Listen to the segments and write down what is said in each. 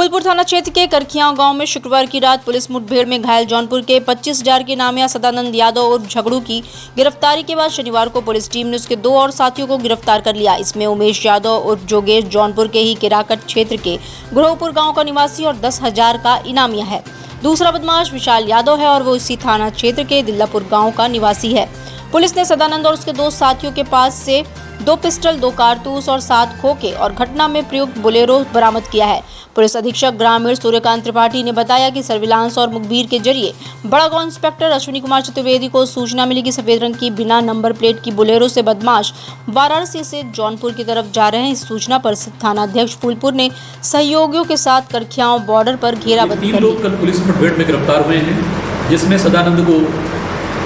फूलपुर थाना क्षेत्र के करखियां गांव में शुक्रवार की रात पुलिस मुठभेड़ में घायल जौनपुर के 25,000 के नामिया सदानंद यादव और झगड़ू की गिरफ्तारी के बाद शनिवार को पुलिस टीम ने उसके 2 और साथियों को गिरफ्तार कर लिया। इसमें उमेश यादव और जोगेश जौनपुर के ही केराकट क्षेत्र के ग्रोहपुर गाँव का निवासी और 10,000 का इनामिया है। दूसरा बदमाश विशाल यादव है और वो इसी थाना क्षेत्र के दिल्लापुर गाँव का निवासी है। पुलिस ने सदानंद और उसके 2 साथियों के पास से 2 पिस्टल, 2 कारतूस और 7 खोखे और घटना में प्रयुक्त बोलेरो बरामद किया है। पुलिस अधीक्षक ग्रामीण सूर्यकांत त्रिपाठी ने बताया कि सर्विलांस और मुखबिर के जरिए बड़ागांव इंस्पेक्टर अश्विनी कुमार चतुर्वेदी को सूचना मिली कि सफेद रंग की बिना नंबर प्लेट की बोलेरो से बदमाश वाराणसी से जौनपुर की तरफ जा रहे हैं। इस सूचना पर थाना अध्यक्ष फूलपुर ने सहयोगियों के साथ करखियां बॉर्डर पर घेराबंदी कर ली। 3 लोग कल पुलिस मुठभेड़ में गिरफ्तार हुए हैं, जिसमें सदानंद को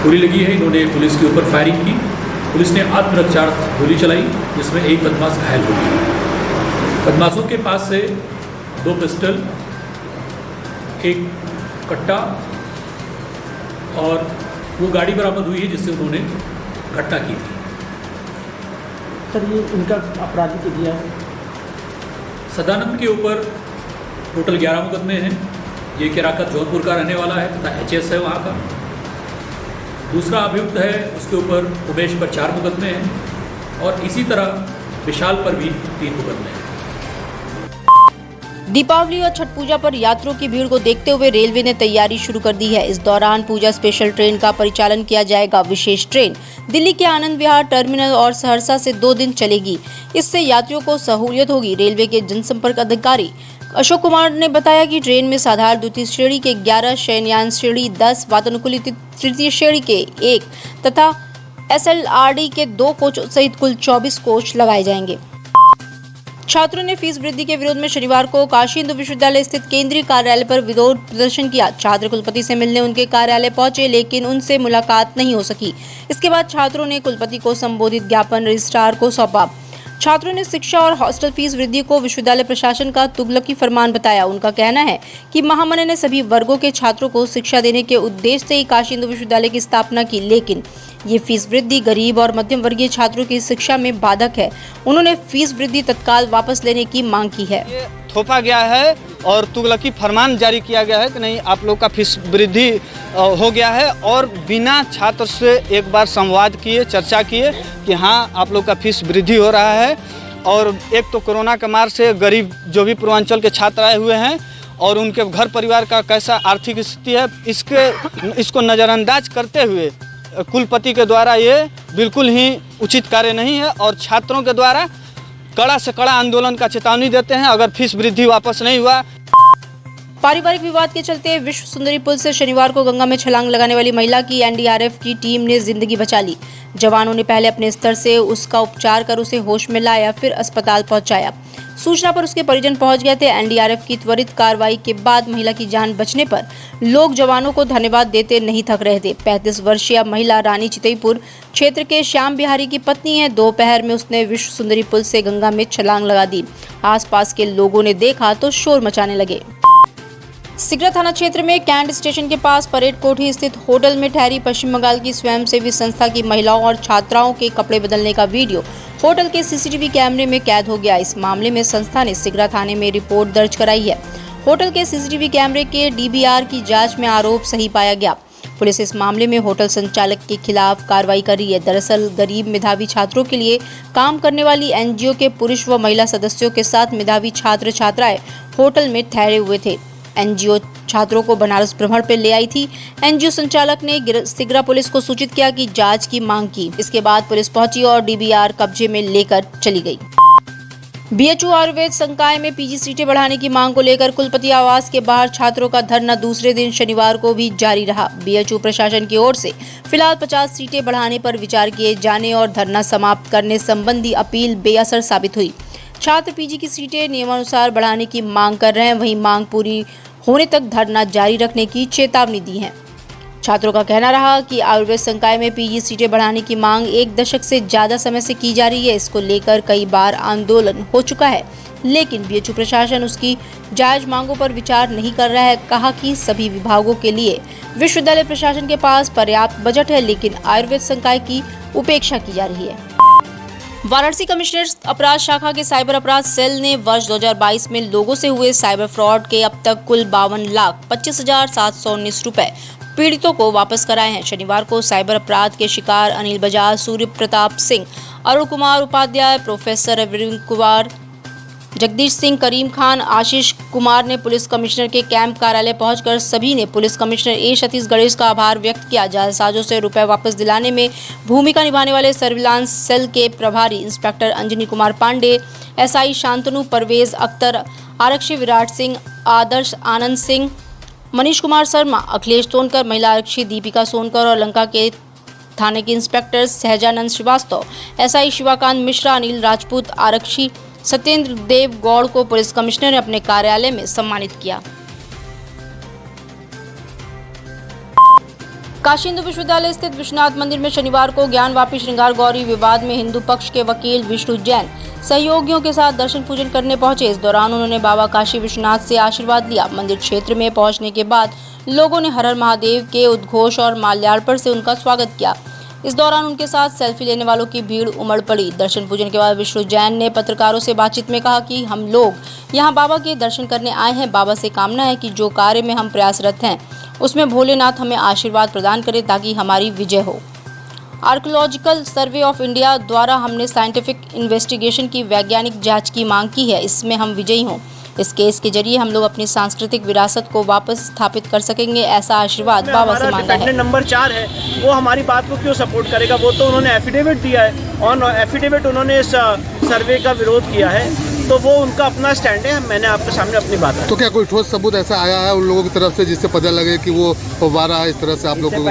गोली लगी है। इन्होंने पुलिस के ऊपर फायरिंग की। पुलिस ने आत्मरक्षार्थ गोली चलाई, जिसमें एक बदमाश घायल हो गया। बदमाशों के पास से 2 पिस्टल, 1 कट्टा और वो गाड़ी बरामद हुई है जिससे उन्होंने घटना की थी। सर, ये इनका आपराधिक इतिहास है? सदानंद के ऊपर टोटल 11 मुकदमे हैं। ये केराकत जौनपुर का रहने वाला है तथा HS है वहाँ का। दूसरा अभियुक्त है, उसके ऊपर उमेश पर 4 मुकदमे हैं और इसी तरह विशाल पर भी 3 मुकदमे हैं। दीपावली और छठ पूजा पर यात्रियों की भीड़ को देखते हुए रेलवे ने तैयारी शुरू कर दी है। इस दौरान पूजा स्पेशल ट्रेन का परिचालन किया जाएगा। विशेष ट्रेन दिल्ली के आनंद विहार टर्मिनल और सहरसा से 2 दिन चलेगी। इससे यात्रियों को सहूलियत होगी। रेलवे के जनसंपर्क अधिकारी अशोक कुमार ने बताया कि ट्रेन में साधारण द्वितीय श्रेणी के 11, शयनयान श्रेणी 10, वातानुकूलित तृतीय श्रेणी के 1 तथा SLRD के 2 कोच सहित कुल 24 कोच लगाए जाएंगे। छात्रों ने फीस वृद्धि के विरोध में शनिवार को काशी हिंदू विश्वविद्यालय स्थित केंद्रीय कार्यालय पर विरोध प्रदर्शन किया। छात्र कुलपति से मिलने उनके कार्यालय पहुंचे, लेकिन उनसे मुलाकात नहीं हो सकी। इसके बाद छात्रों ने कुलपति को संबोधित ज्ञापन रजिस्ट्रार को सौंपा। छात्रों ने शिक्षा और हॉस्टल फीस वृद्धि को विश्वविद्यालय प्रशासन का तुगलकी फरमान बताया। उनका कहना है कि महामंडल ने सभी वर्गों के छात्रों को शिक्षा देने के उद्देश्य से ही काशी हिंदू विश्वविद्यालय की स्थापना की, लेकिन ये फीस वृद्धि गरीब और मध्यम वर्गीय छात्रों की शिक्षा में बाधक है। उन्होंने फीस वृद्धि तत्काल वापस लेने की मांग की है। ये थोपा गया है और तुगलकी फरमान जारी किया गया है कि नहीं, आप लोग का फीस वृद्धि हो गया है और बिना छात्र से एक बार संवाद किए, चर्चा किए कि हाँ आप लोग का फीस वृद्धि हो रहा है। और एक तो कोरोना के मार से गरीब जो भी पूर्वांचल के छात्र आए हुए हैं और उनके घर परिवार का कैसा आर्थिक स्थिति है, इसको नज़रअंदाज करते हुए कुलपति के द्वारा ये बिल्कुल ही उचित कार्य नहीं है और छात्रों के द्वारा कड़ा से कड़ा आंदोलन का चेतावनी देते हैं अगर फीस वृद्धि वापस नहीं हुआ। पारिवारिक विवाद के चलते विश्व सुंदरी पुल से शनिवार को गंगा में छलांग लगाने वाली महिला की NDRF की टीम ने जिंदगी बचा ली। जवानों ने पहले अपने स्तर से उसका उपचार कर उसे होश में लाया, फिर अस्पताल पहुंचाया। सूचना पर उसके परिजन पहुंच गए थे। NDRF की त्वरित कार्रवाई के बाद महिला की जान बचने पर लोग जवानों को धन्यवाद देते नहीं थक रहे थे। 35 वर्षीय महिला रानी चितईपुर क्षेत्र के श्याम बिहारी की पत्नी है। दोपहर में उसने विश्व सुंदरी पुल से गंगा में छलांग लगा दी। आसपास के लोगों ने देखा तो शोर मचाने लगे। सिगरा थाना क्षेत्र में कैंट स्टेशन के पास परेड कोठी स्थित होटल में ठहरी पश्चिम बंगाल की स्वयंसेवी संस्था की महिलाओं और छात्राओं के कपड़े बदलने का वीडियो होटल के CCTV कैमरे में कैद हो गया। इस मामले में संस्था ने सिगरा थाने में रिपोर्ट दर्ज कराई है। होटल के CCTV कैमरे के DVR की जांच में आरोप सही पाया गया। पुलिस इस मामले में होटल संचालक के खिलाफ कार्रवाई कर रही है। दरअसल गरीब मेधावी छात्रों के लिए काम करने वाली NGO के पुरुष व महिला सदस्यों के साथ मेधावी छात्र छात्राएं होटल में ठहरे हुए थे। NGO छात्रों को बनारस भ्रमण पर ले आई थी। NGO संचालक ने सिगरा पुलिस को सूचित किया कि जांच की मांग की। इसके बाद पुलिस पहुंची और DVR कब्जे में लेकर चली गई। BHU आयुर्वेद संकाय में PG सीटें बढ़ाने की मांग को लेकर कुलपति आवास के बाहर छात्रों का धरना दूसरे दिन शनिवार को भी जारी रहा। BHU प्रशासन की ओर से फिलहाल 50 सीटें बढ़ाने पर विचार किए जाने और धरना समाप्त करने संबंधी अपील बेअसर साबित हुई। छात्र PG की सीटें नियमानुसार बढ़ाने की मांग कर रहे हैं, वहीं मांग पूरी होने तक धरना जारी रखने की चेतावनी दी है। छात्रों का कहना रहा कि आयुर्वेद संकाय में PG सीटें बढ़ाने की मांग 1 दशक से ज़्यादा समय से की जा रही है। इसको लेकर कई बार आंदोलन हो चुका है, लेकिन BHU प्रशासन उसकी जायज मांगों पर विचार नहीं कर रहा है। कहा कि सभी विभागों के लिए विश्वविद्यालय प्रशासन के पास पर्याप्त बजट है, लेकिन आयुर्वेद संकाय की उपेक्षा की जा रही है। वाराणसी कमिश्नरेट अपराध शाखा के साइबर अपराध सेल ने वर्ष 2022 में लोगों से हुए साइबर फ्रॉड के अब तक कुल 52,25,719 रुपए पीड़ितों को वापस कराए हैं। शनिवार को साइबर अपराध के शिकार अनिल बजाज, सूर्य प्रताप सिंह, अरुण कुमार उपाध्याय, प्रोफेसर अरविंद कुमार, जगदीश सिंह, करीम खान, आशीष कुमार ने पुलिस कमिश्नर के कैंप कार्यालय पहुंचकर सभी ने पुलिस कमिश्नर ए सतीश गणेश का आभार व्यक्त किया। जालसाजों से रुपए वापस दिलाने में भूमिका निभाने वाले सर्विलांस सेल के प्रभारी इंस्पेक्टर अंजनी कुमार पांडे, एसआई शांतनु, परवेज अख्तर, आरक्षी विराट सिंह, आदर्श आनंद सिंह, मनीष कुमार शर्मा, अखिलेश सोनकर, महिला आरक्षी दीपिका सोनकर और लंका के थाने के इंस्पेक्टर सहजानंद श्रीवास्तव, एसआई शिवाकांत मिश्रा, अनिल राजपूत, आरक्षी सत्येंद्र देव गौड़ को पुलिस कमिश्नर ने अपने कार्यालय में सम्मानित किया। काशी हिंदू विश्वविद्यालय स्थित विश्वनाथ मंदिर में शनिवार को ज्ञानवापी श्रृंगार गौरी विवाद में हिंदू पक्ष के वकील विष्णु जैन सहयोगियों के साथ दर्शन पूजन करने पहुंचे। इस दौरान उन्होंने बाबा काशी विश्वनाथ से आशीर्वाद लिया। मंदिर क्षेत्र में पहुंचने के बाद लोगों ने हर हर महादेव के उद्घोष और माल्यार्पण से उनका स्वागत किया। इस दौरान उनके साथ सेल्फी लेने वालों की भीड़ उमड़ पड़ी। दर्शन पूजन के बाद विष्णु जैन ने पत्रकारों से बातचीत में कहा कि हम लोग यहां बाबा के दर्शन करने आए हैं। बाबा से कामना है कि जो कार्य में हम प्रयासरत हैं उसमें भोलेनाथ हमें आशीर्वाद प्रदान करें ताकि हमारी विजय हो। आर्कियोलॉजिकल सर्वे ऑफ इंडिया द्वारा हमने साइंटिफिक इन्वेस्टिगेशन की वैज्ञानिक जांच की मांग की है। इसमें हम विजयी हों। इस केस के जरिए हम लोग अपनी सांस्कृतिक विरासत को वापस स्थापित कर सकेंगे, ऐसा आशीर्वाद बाबा से मांगा है। नंबर 4 है, वो हमारी बात को क्यों सपोर्ट करेगा? वो तो उन्होंने एफिडेविट दिया है और एफिडेविट उन्होंने इस सर्वे का विरोध किया है, तो वो उनका अपना स्टैंड है। मैंने आपके सामने अपनी बात है। तो क्या कोई ठोस सबूत ऐसा आया है उन लोगों की तरफ से जिससे पता लगे कि वो वारा इस तरह से आप लोगों को?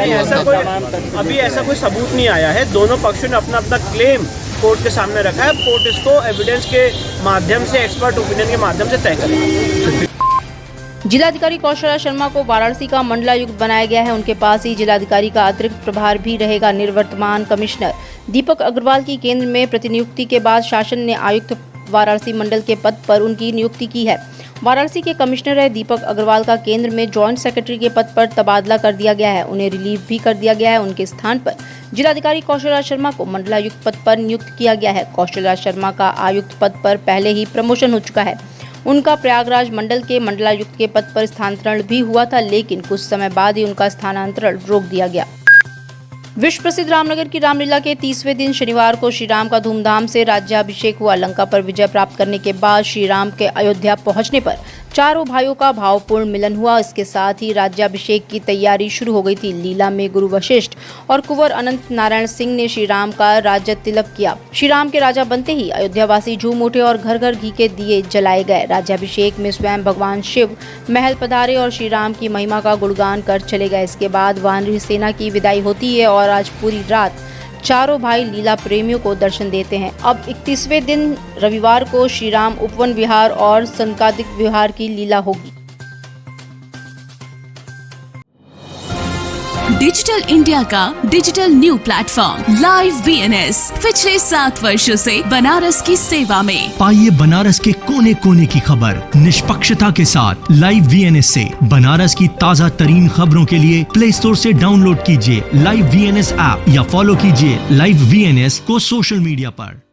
अभी ऐसा कोई सबूत नहीं आया है। दोनों पक्षों ने अपना अपना क्लेम कोर्ट के सामने रखा है। कोर्ट इसको एविडेंस के माध्यम से, एक्सपर्ट ओपिनियन के माध्यम से तय करेगा। जिलाधिकारी कौशल्या शर्मा को वाराणसी का मंडलायुक्त बनाया गया है। उनके पास ही जिलाधिकारी का अतिरिक्त प्रभार भी रहेगा। निवर्तमान कमिश्नर दीपक अग्रवाल की केंद्र में प्रतिनियुक्ति के बाद शासन ने आयुक्त वाराणसी मंडल के पद पर उनकी नियुक्ति की है। वाराणसी के कमिश्नर है दीपक अग्रवाल का केंद्र में जॉइंट सेक्रेटरी के पद पर तबादला कर दिया गया है। उन्हें रिलीव भी कर दिया गया है। उनके स्थान पर जिलाधिकारी कौशल्या शर्मा को मंडलायुक्त पद पर नियुक्त किया गया है। कौशल्या शर्मा का आयुक्त पद पर पहले ही प्रमोशन हो चुका है। उनका प्रयागराज मंडल के मंडलायुक्त के पद पर स्थानांतरण भी हुआ था, लेकिन कुछ समय बाद ही उनका स्थानांतरण रोक दिया गया। विश्व प्रसिद्ध रामनगर की रामलीला के 30वें दिन शनिवार को श्री राम का धूमधाम से राज्याभिषेक हुआ। लंका पर विजय प्राप्त करने के बाद श्री राम के अयोध्या पहुंचने पर चारों भाइयों का भावपूर्ण मिलन हुआ। इसके साथ ही राज्याभिषेक की तैयारी शुरू हो गई थी। लीला में गुरु वशिष्ठ और कुंवर अनंत नारायण सिंह ने श्री राम का राज्य तिलक किया। श्री राम के राजा बनते ही अयोध्यावासी झूम उठे और घर घर घी के दिए जलाए गए। राज्याभिषेक में स्वयं भगवान शिव महल पधारे और श्री राम की महिमा का गुणगान कर चले गए। इसके बाद वानरी सेना की विदाई होती है और आज पूरी रात चारों भाई लीला प्रेमियों को दर्शन देते हैं। अब 31वें दिन रविवार को श्री राम उपवन विहार और संकादिक विहार की लीला होगी। डिजिटल इंडिया का digital new platform live BNS पिछले 7 वर्षों से बनारस की सेवा में। पाइए बनारस के कोने कोने की खबर निष्पक्षता के साथ। लाइव बीएनएस से बनारस की ताज़ा तरीन खबरों के लिए प्ले स्टोर से डाउनलोड कीजिए लाइव बीएनएस ऐप या फॉलो कीजिए लाइव बीएनएस को सोशल मीडिया पर।